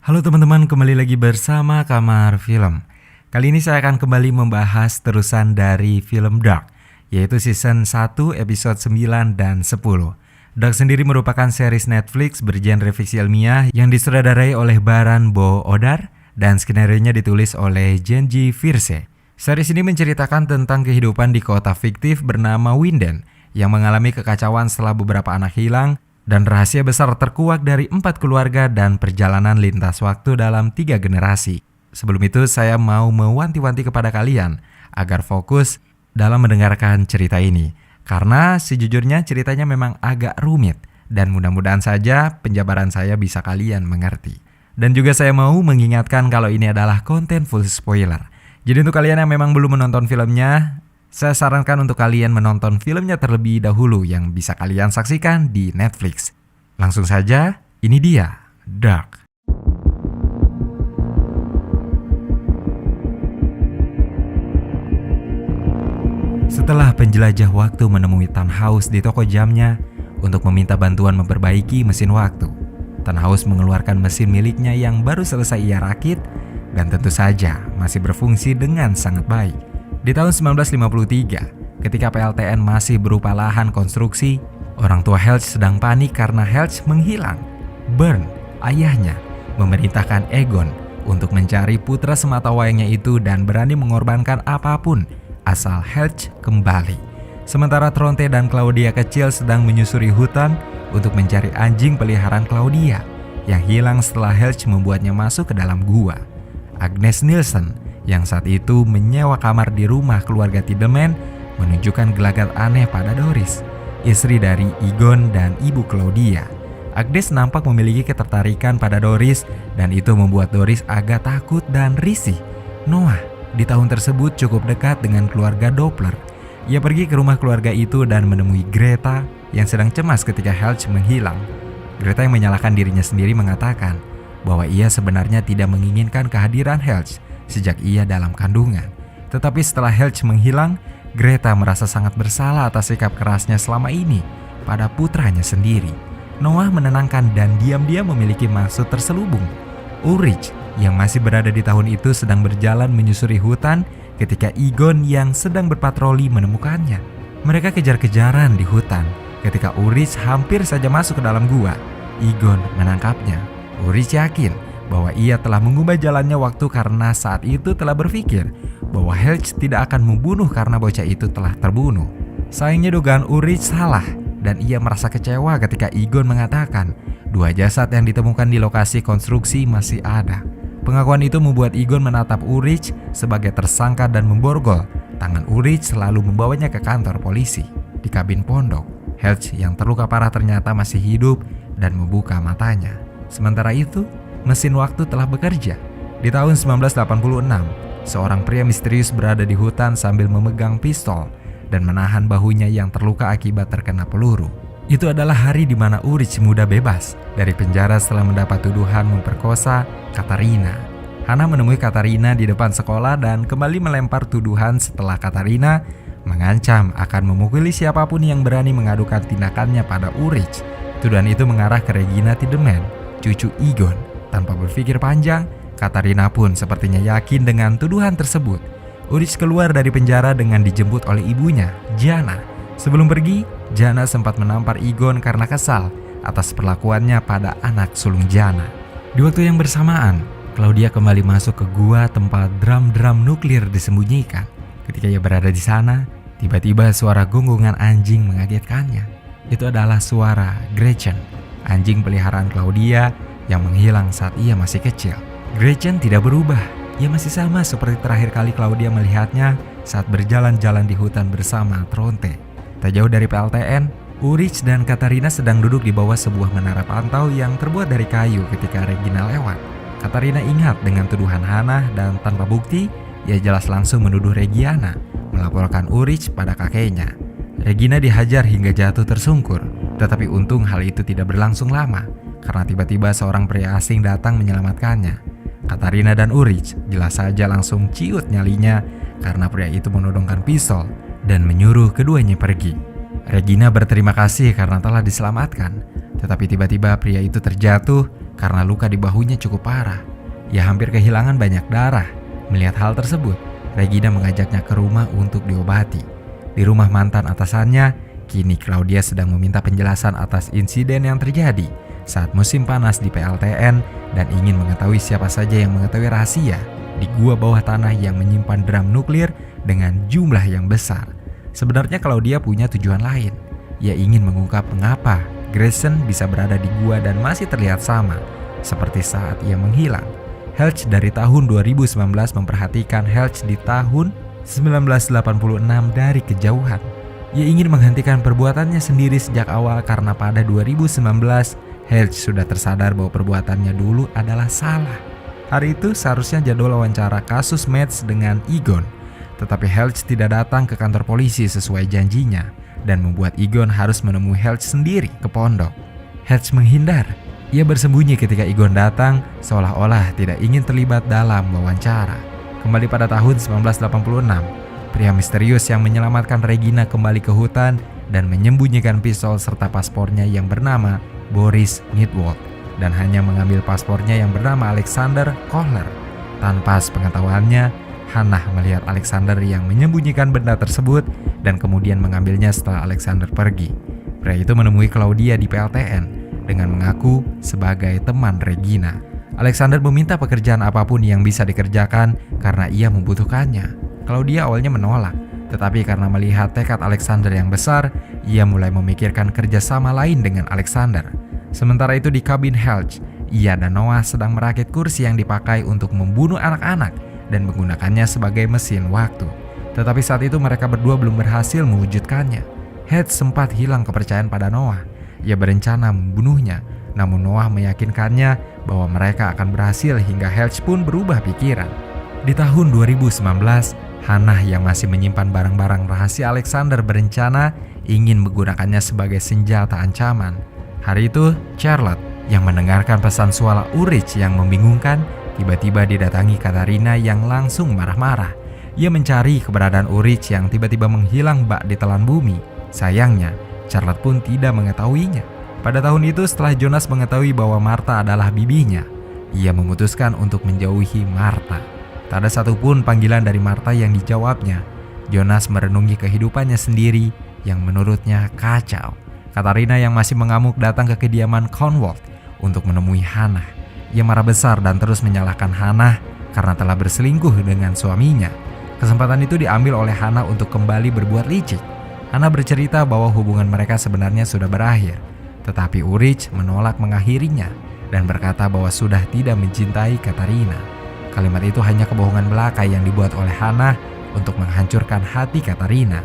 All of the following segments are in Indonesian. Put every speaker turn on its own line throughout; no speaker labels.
Halo teman-teman, kembali lagi bersama Kamar Film. Kali ini saya akan kembali membahas terusan dari film Dark, yaitu season 1 episode 9 dan 10. Dark sendiri merupakan series Netflix bergenre fiksi ilmiah yang disutradarai oleh Baran Bo Odar dan skenario-nya ditulis oleh Genji Fierce. Series ini menceritakan tentang kehidupan di kota fiktif bernama Winden yang mengalami kekacauan setelah beberapa anak hilang dan rahasia besar terkuak dari 4 keluarga dan perjalanan lintas waktu dalam 3 generasi. Sebelum itu saya mau mewanti-wanti kepada kalian agar fokus dalam mendengarkan cerita ini. Karena sejujurnya ceritanya memang agak rumit dan mudah-mudahan saja penjabaran saya bisa kalian mengerti. Dan juga saya mau mengingatkan kalau ini adalah konten full spoiler. Jadi untuk kalian yang memang belum menonton filmnya, saya sarankan untuk kalian menonton filmnya terlebih dahulu yang bisa kalian saksikan di Netflix. Langsung saja, ini dia, Dark. Setelah penjelajah waktu menemui Tannhaus di toko jamnya untuk meminta bantuan memperbaiki mesin waktu, Tannhaus mengeluarkan mesin miliknya yang baru selesai ia rakit dan tentu saja masih berfungsi dengan sangat baik. Di tahun 1953, ketika PLTN masih berupa lahan konstruksi, orang tua Helge sedang panik karena Helge menghilang. Bernd, ayahnya, memerintahkan Egon untuk mencari putra sematawayangnya itu dan berani mengorbankan apapun asal Helge kembali. Sementara Tronte dan Claudia kecil sedang menyusuri hutan untuk mencari anjing peliharaan Claudia yang hilang setelah Helge membuatnya masuk ke dalam gua. Agnes Nielsen yang saat itu menyewa kamar di rumah keluarga Tiedemann menunjukkan gelagat aneh pada Doris, istri dari Egon dan ibu Claudia. Agnes nampak memiliki ketertarikan pada Doris dan itu membuat Doris agak takut dan risih. Noah di tahun tersebut cukup dekat dengan keluarga Doppler. Ia pergi ke rumah keluarga itu dan menemui Greta yang sedang cemas ketika Helge menghilang. Greta yang menyalahkan dirinya sendiri mengatakan bahwa ia sebenarnya tidak menginginkan kehadiran Helge sejak ia dalam kandungan. Tetapi setelah Helge menghilang, Greta merasa sangat bersalah atas sikap kerasnya selama ini pada putranya sendiri. Noah menenangkan dan diam-diam memiliki maksud terselubung. Ulrich yang masih berada di tahun itu sedang berjalan menyusuri hutan ketika Egon yang sedang berpatroli menemukannya. Mereka kejar-kejaran di hutan ketika Ulrich hampir saja masuk ke dalam gua. Egon menangkapnya. Ulrich yakin bahwa ia telah mengubah jalannya waktu karena saat itu telah berpikir bahwa Helge tidak akan membunuh karena bocah itu telah terbunuh. Sayangnya dugaan Ulrich salah dan ia merasa kecewa ketika Egon mengatakan 2 jasad yang ditemukan di lokasi konstruksi masih ada. Pengakuan itu membuat Egon menatap Ulrich sebagai tersangka dan memborgol tangan Ulrich selalu membawanya ke kantor polisi. Di kabin pondok, Helge yang terluka parah ternyata masih hidup dan membuka matanya. Sementara itu, mesin waktu telah bekerja. Di tahun 1986, seorang pria misterius berada di hutan sambil memegang pistol dan menahan bahunya yang terluka akibat terkena peluru. Itu adalah hari di mana Ulrich muda bebas dari penjara setelah mendapat tuduhan memperkosa Katarina. Hana menemui Katarina di depan sekolah dan kembali melempar tuduhan setelah Katarina mengancam akan memukuli siapapun yang berani mengadukan tindakannya pada Ulrich. Tuduhan itu mengarah ke Regina Tiedemann, cucu Egon. Tanpa berpikir panjang, Katarina pun sepertinya yakin dengan tuduhan tersebut. Ulrich keluar dari penjara dengan dijemput oleh ibunya, Jana. Sebelum pergi, Jana sempat menampar Egon karena kesal atas perlakuannya pada anak sulung Jana. Di waktu yang bersamaan, Claudia kembali masuk ke gua tempat drum-drum nuklir disembunyikan. Ketika ia berada di sana, tiba-tiba suara gonggongan anjing mengagetkannya. Itu adalah suara Gretchen, anjing peliharaan Claudia yang menghilang saat ia masih kecil. Gretchen tidak berubah, ia masih sama seperti terakhir kali Claudia melihatnya saat berjalan-jalan di hutan bersama Tronte. Tak jauh dari PLTN, Ulrich dan Katarina sedang duduk di bawah sebuah menara pantau yang terbuat dari kayu ketika Regina lewat. Katarina ingat dengan tuduhan Hana dan tanpa bukti, ia jelas langsung menuduh Regina melaporkan Ulrich pada kakeknya. Regina dihajar hingga jatuh tersungkur, tetapi untung hal itu tidak berlangsung lama karena tiba-tiba seorang pria asing datang menyelamatkannya. Katarina dan Ulrich jelas saja langsung ciut nyalinya karena pria itu menodongkan pistol dan menyuruh keduanya pergi. Regina berterima kasih karena telah diselamatkan, tetapi tiba-tiba pria itu terjatuh karena luka di bahunya cukup parah. Ia hampir kehilangan banyak darah. Melihat hal tersebut, Regina mengajaknya ke rumah untuk diobati. Di rumah mantan atasannya, kini Claudia sedang meminta penjelasan atas insiden yang terjadi saat musim panas di PLTN dan ingin mengetahui siapa saja yang mengetahui rahasia di gua bawah tanah yang menyimpan drum nuklir dengan jumlah yang besar. Sebenarnya Claudia punya tujuan lain. Ia ingin mengungkap mengapa Grayson bisa berada di gua dan masih terlihat sama seperti saat ia menghilang. Helge dari tahun 2019 memperhatikan Helge di tahun 1986 dari kejauhan. Ia ingin menghentikan perbuatannya sendiri sejak awal karena pada 2019 Helge sudah tersadar bahwa perbuatannya dulu adalah salah. Hari itu seharusnya jadwal wawancara kasus Mads dengan Egon, tetapi Helge tidak datang ke kantor polisi sesuai janjinya dan membuat Egon harus menemui Helge sendiri ke pondok. Helge menghindar. Ia bersembunyi ketika Egon datang, seolah-olah tidak ingin terlibat dalam wawancara. Kembali pada tahun 1986, pria misterius yang menyelamatkan Regina kembali ke hutan dan menyembunyikan pistol serta paspornya yang bernama Boris Nitwald dan hanya mengambil paspornya yang bernama Alexander Kohler. Tanpa sepengetahuannya, Hannah melihat Alexander yang menyembunyikan benda tersebut dan kemudian mengambilnya setelah Alexander pergi. Pria itu menemui Claudia di PLTN dengan mengaku sebagai teman Regina. Alexander meminta pekerjaan apapun yang bisa dikerjakan karena ia membutuhkannya. Claudia awalnya menolak, tetapi karena melihat tekad Alexander yang besar, ia mulai memikirkan kerjasama lain dengan Alexander. Sementara itu di kabin Helge, ia dan Noah sedang merakit kursi yang dipakai untuk membunuh anak-anak dan menggunakannya sebagai mesin waktu. Tetapi saat itu mereka berdua belum berhasil mewujudkannya. Helge sempat hilang kepercayaan pada Noah. Ia berencana membunuhnya, namun Noah meyakinkannya bahwa mereka akan berhasil hingga Helge pun berubah pikiran. Di tahun 2019, Hannah yang masih menyimpan barang-barang rahasia Alexander berencana ingin menggunakannya sebagai senjata ancaman. Hari itu, Charlotte yang mendengarkan pesan suara Ulrich yang membingungkan, tiba-tiba didatangi Katarina yang langsung marah-marah. Ia mencari keberadaan Ulrich yang tiba-tiba menghilang bak di telan bumi. Sayangnya, Charlotte pun tidak mengetahuinya. Pada tahun itu setelah Jonas mengetahui bahwa Martha adalah bibinya, ia memutuskan untuk menjauhi Martha. Tak ada satupun panggilan dari Martha yang dijawabnya. Jonas merenungi kehidupannya sendiri yang menurutnya kacau. Katarina yang masih mengamuk datang ke kediaman Cornwall untuk menemui Hannah. Ia marah besar dan terus menyalahkan Hannah karena telah berselingkuh dengan suaminya. Kesempatan itu diambil oleh Hannah untuk kembali berbuat licik. Hannah bercerita bahwa hubungan mereka sebenarnya sudah berakhir, tetapi Ulrich menolak mengakhirinya dan berkata bahwa sudah tidak mencintai Katarina. Kalimat itu hanya kebohongan belaka yang dibuat oleh Hannah untuk menghancurkan hati Katarina.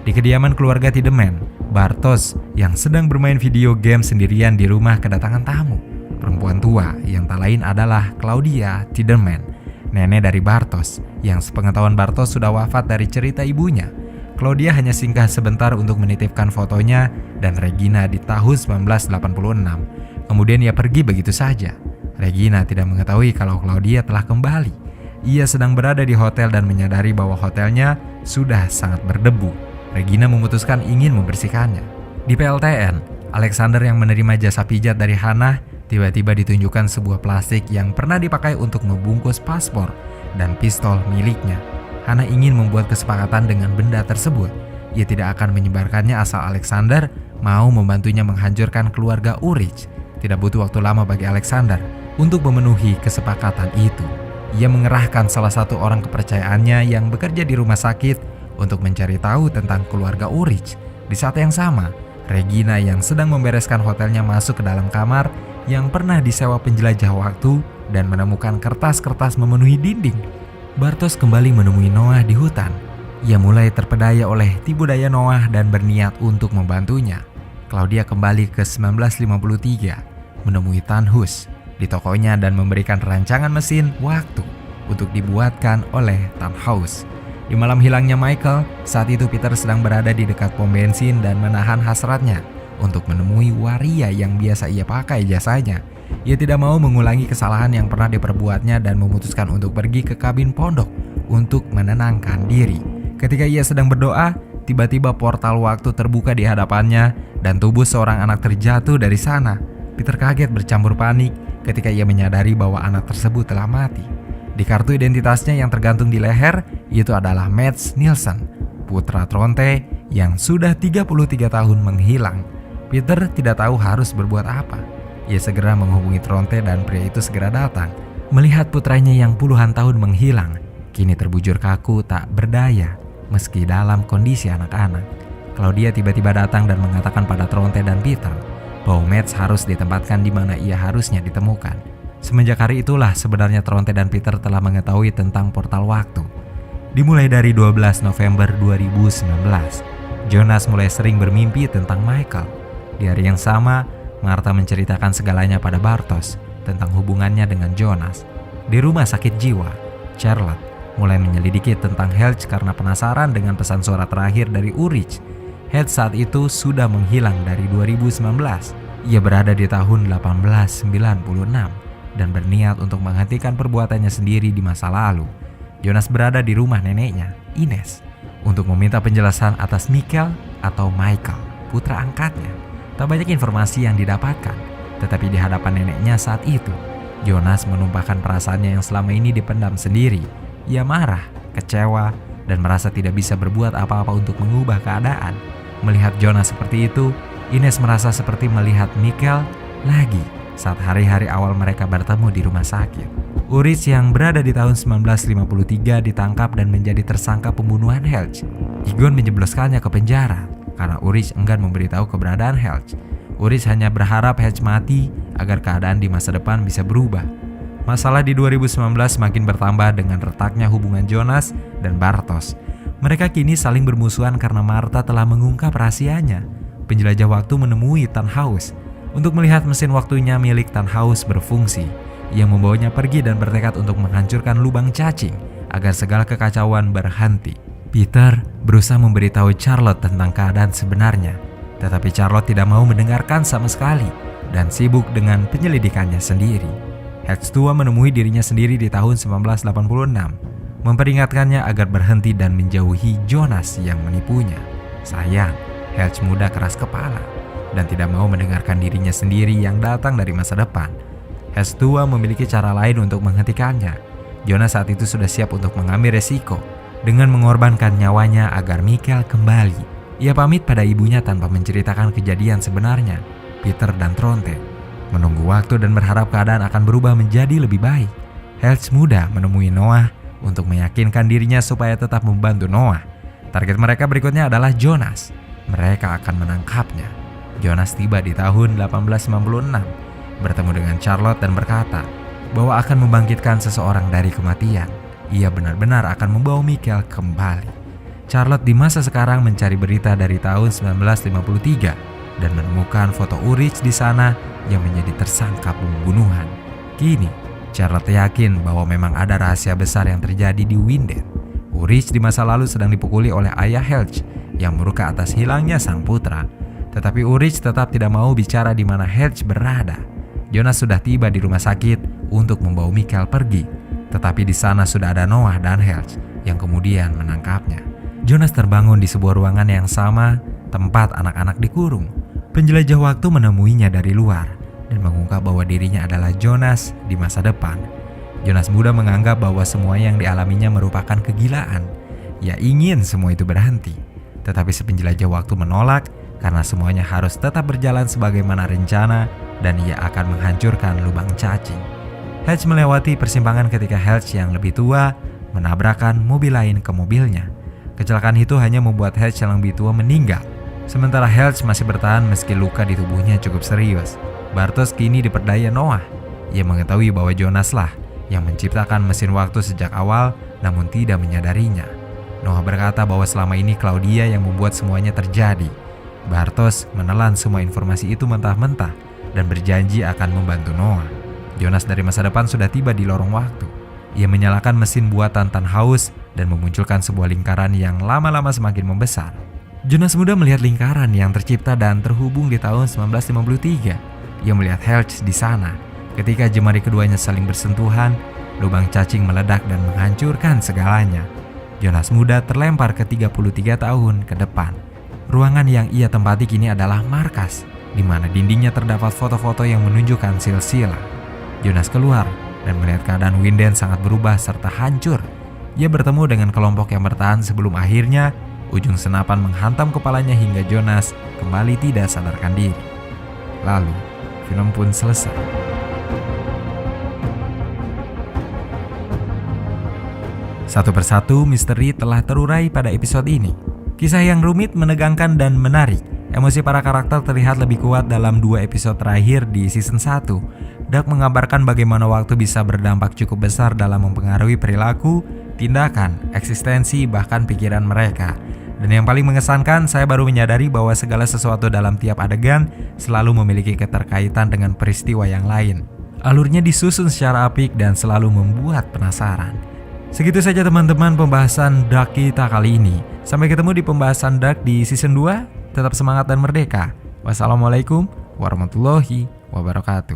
Di kediaman keluarga Tiedemann, Bartosz yang sedang bermain video game sendirian di rumah kedatangan tamu. Perempuan tua yang tak lain adalah Claudia Tiedemann, nenek dari Bartosz, yang sepengetahuan Bartosz sudah wafat dari cerita ibunya. Claudia hanya singgah sebentar untuk menitipkan fotonya dan Regina di tahun 1986. Kemudian ia pergi begitu saja. Regina tidak mengetahui kalau Claudia telah kembali. Ia sedang berada di hotel dan menyadari bahwa hotelnya sudah sangat berdebu. Regina memutuskan ingin membersihkannya. Di PLTN, Alexander yang menerima jasa pijat dari Hannah tiba-tiba ditunjukkan sebuah plastik yang pernah dipakai untuk membungkus paspor dan pistol miliknya. Hannah ingin membuat kesepakatan dengan benda tersebut. Ia tidak akan menyebarkannya asal Alexander mau membantunya menghancurkan keluarga Ulrich. Tidak butuh waktu lama bagi Alexander untuk memenuhi kesepakatan itu. Ia mengerahkan salah satu orang kepercayaannya yang bekerja di rumah sakit untuk mencari tahu tentang keluarga Ulrich. Di saat yang sama, Regina yang sedang membereskan hotelnya masuk ke dalam kamar yang pernah disewa penjelajah waktu dan menemukan kertas-kertas memenuhi dinding. Bartosz kembali menemui Noah di hutan. Ia mulai terpedaya oleh tipu daya Noah dan berniat untuk membantunya. Claudia kembali ke 1953, menemui Tannhaus di tokonya dan memberikan rancangan mesin waktu untuk dibuatkan oleh Tannhaus. Di malam hilangnya Michael, saat itu Peter sedang berada di dekat pom bensin dan menahan hasratnya untuk menemui waria yang biasa ia pakai jasanya. Ia tidak mau mengulangi kesalahan yang pernah diperbuatnya dan memutuskan untuk pergi ke kabin pondok untuk menenangkan diri. Ketika ia sedang berdoa, tiba-tiba portal waktu terbuka di hadapannya dan tubuh seorang anak terjatuh dari sana. Peter kaget bercampur panik. ketika ia menyadari bahwa anak tersebut telah mati. Di kartu identitasnya yang tergantung di leher, itu adalah Mats Nilsson, putra Tronte yang sudah 33 tahun menghilang. Peter tidak tahu harus berbuat apa. Ia segera menghubungi Tronte dan pria itu segera datang. Melihat putranya yang puluhan tahun menghilang, kini terbujur kaku tak berdaya meski dalam kondisi anak-anak. Claudia tiba-tiba datang dan mengatakan pada Tronte dan Peter bahwa Mats harus ditempatkan di mana ia harusnya ditemukan. Semenjak hari itulah sebenarnya Tronte dan Peter telah mengetahui tentang portal waktu. Dimulai dari 12 November 2019, Jonas mulai sering bermimpi tentang Michael. Di hari yang sama, Martha menceritakan segalanya pada Bartosz tentang hubungannya dengan Jonas. Di rumah sakit jiwa, Charlotte mulai menyelidiki tentang Helge karena penasaran dengan pesan suara terakhir dari Ulrich. Helge saat itu sudah menghilang dari 2019. Ia berada di tahun 1896 dan berniat untuk menghentikan perbuatannya sendiri di masa lalu. Jonas berada di rumah neneknya, Ines, untuk meminta penjelasan atas Michael atau Michael, putra angkatnya. Tak banyak informasi yang didapatkan, tetapi di hadapan neneknya saat itu, Jonas menumpahkan perasaannya yang selama ini dipendam sendiri. Ia marah, kecewa, dan merasa tidak bisa berbuat apa-apa untuk mengubah keadaan. Melihat Jonas seperti itu, Ines merasa seperti melihat Michael lagi saat hari-hari awal mereka bertemu di rumah sakit. Ulrich yang berada di tahun 1953 ditangkap dan menjadi tersangka pembunuhan Helge. Egon menjebloskannya ke penjara karena Ulrich enggan memberitahu keberadaan Helge. Ulrich hanya berharap Helge mati agar keadaan di masa depan bisa berubah. Masalah di 2019 semakin bertambah dengan retaknya hubungan Jonas dan Bartosz. Mereka kini saling bermusuhan karena Martha telah mengungkap rahasianya. Penjelajah waktu menemui Tannhaus untuk melihat mesin waktunya milik Tannhaus berfungsi. Ia membawanya pergi dan bertekad untuk menghancurkan lubang cacing agar segala kekacauan berhenti. Peter berusaha memberitahu Charlotte tentang keadaan sebenarnya, tetapi Charlotte tidak mau mendengarkan sama sekali dan sibuk dengan penyelidikannya sendiri. Helge tua menemui dirinya sendiri di tahun 1986, memperingatkannya agar berhenti dan menjauhi Jonas yang menipunya. Sayang, Helge muda keras kepala dan tidak mau mendengarkan dirinya sendiri yang datang dari masa depan. Helge tua memiliki cara lain untuk menghentikannya. Jonas saat itu sudah siap untuk mengambil resiko dengan mengorbankan nyawanya agar Michael kembali. Ia pamit pada ibunya tanpa menceritakan kejadian sebenarnya. Peter dan Tronte menunggu waktu dan berharap keadaan akan berubah menjadi lebih baik. Helge muda menemui Noah untuk meyakinkan dirinya supaya tetap membantu Noah. Target mereka berikutnya adalah Jonas. Mereka akan menangkapnya. Jonas tiba di tahun 1896, bertemu dengan Charlotte dan berkata bahwa akan membangkitkan seseorang dari kematian. Ia benar-benar akan membawa Michael kembali. Charlotte di masa sekarang mencari berita dari tahun 1953 dan menemukan foto Ulrich di sana yang menjadi tersangka pembunuhan. Kini, Charlotte yakin bahwa memang ada rahasia besar yang terjadi di Winden. Ulrich di masa lalu sedang dipukuli oleh ayah Helge yang murka atas hilangnya sang putra. Tetapi Ulrich tetap tidak mau bicara di mana Helge berada. Jonas sudah tiba di rumah sakit untuk membawa Michael pergi. Tetapi di sana sudah ada Noah dan Helge yang kemudian menangkapnya. Jonas terbangun di sebuah ruangan yang sama, tempat anak-anak dikurung. Penjelajah waktu menemuinya dari luar dan mengungkap bahwa dirinya adalah Jonas di masa depan. Jonas muda menganggap bahwa semua yang dialaminya merupakan kegilaan. Ia ingin semua itu berhenti. Tetapi si penjelajah waktu menolak karena semuanya harus tetap berjalan sebagaimana rencana dan ia akan menghancurkan lubang cacing. Helge melewati persimpangan ketika Helge yang lebih tua menabrakkan mobil lain ke mobilnya. Kecelakaan itu hanya membuat Helge yang lebih tua meninggal. Sementara Helge masih bertahan meski luka di tubuhnya cukup serius. Bartosz kini diperdaya Noah. Ia mengetahui bahwa Jonas lah yang menciptakan mesin waktu sejak awal namun tidak menyadarinya. Noah berkata bahwa selama ini Claudia yang membuat semuanya terjadi. Bartosz menelan semua informasi itu mentah-mentah dan berjanji akan membantu Noah. Jonas dari masa depan sudah tiba di lorong waktu. Ia menyalakan mesin buatan Tannhaus dan memunculkan sebuah lingkaran yang lama-lama semakin membesar. Jonas muda melihat lingkaran yang tercipta dan terhubung di tahun 1953. Ia melihat Helge di sana. Ketika jemari keduanya saling bersentuhan, lubang cacing meledak dan menghancurkan segalanya. Jonas muda terlempar ke 33 tahun ke depan. Ruangan yang ia tempati kini adalah markas, di mana dindingnya terdapat foto-foto yang menunjukkan silsilah. Jonas keluar dan melihat keadaan Winden sangat berubah serta hancur. Ia bertemu dengan kelompok yang bertahan sebelum akhirnya ujung senapan menghantam kepalanya hingga Jonas kembali tidak sadarkan diri. Lalu, film pun selesai. Satu persatu misteri telah terurai pada episode ini. Kisah yang rumit, menegangkan, dan menarik. Emosi para karakter terlihat lebih kuat dalam 2 episode terakhir di season 1. Dark menggambarkan bagaimana waktu bisa berdampak cukup besar dalam mempengaruhi perilaku, tindakan, eksistensi, bahkan pikiran mereka. Dan yang paling mengesankan, saya baru menyadari bahwa segala sesuatu dalam tiap adegan selalu memiliki keterkaitan dengan peristiwa yang lain. Alurnya disusun secara apik dan selalu membuat penasaran. Segitu saja teman-teman pembahasan Dark kita kali ini. Sampai ketemu di pembahasan Dark di season 2. Tetap semangat dan merdeka. Wassalamualaikum warahmatullahi wabarakatuh.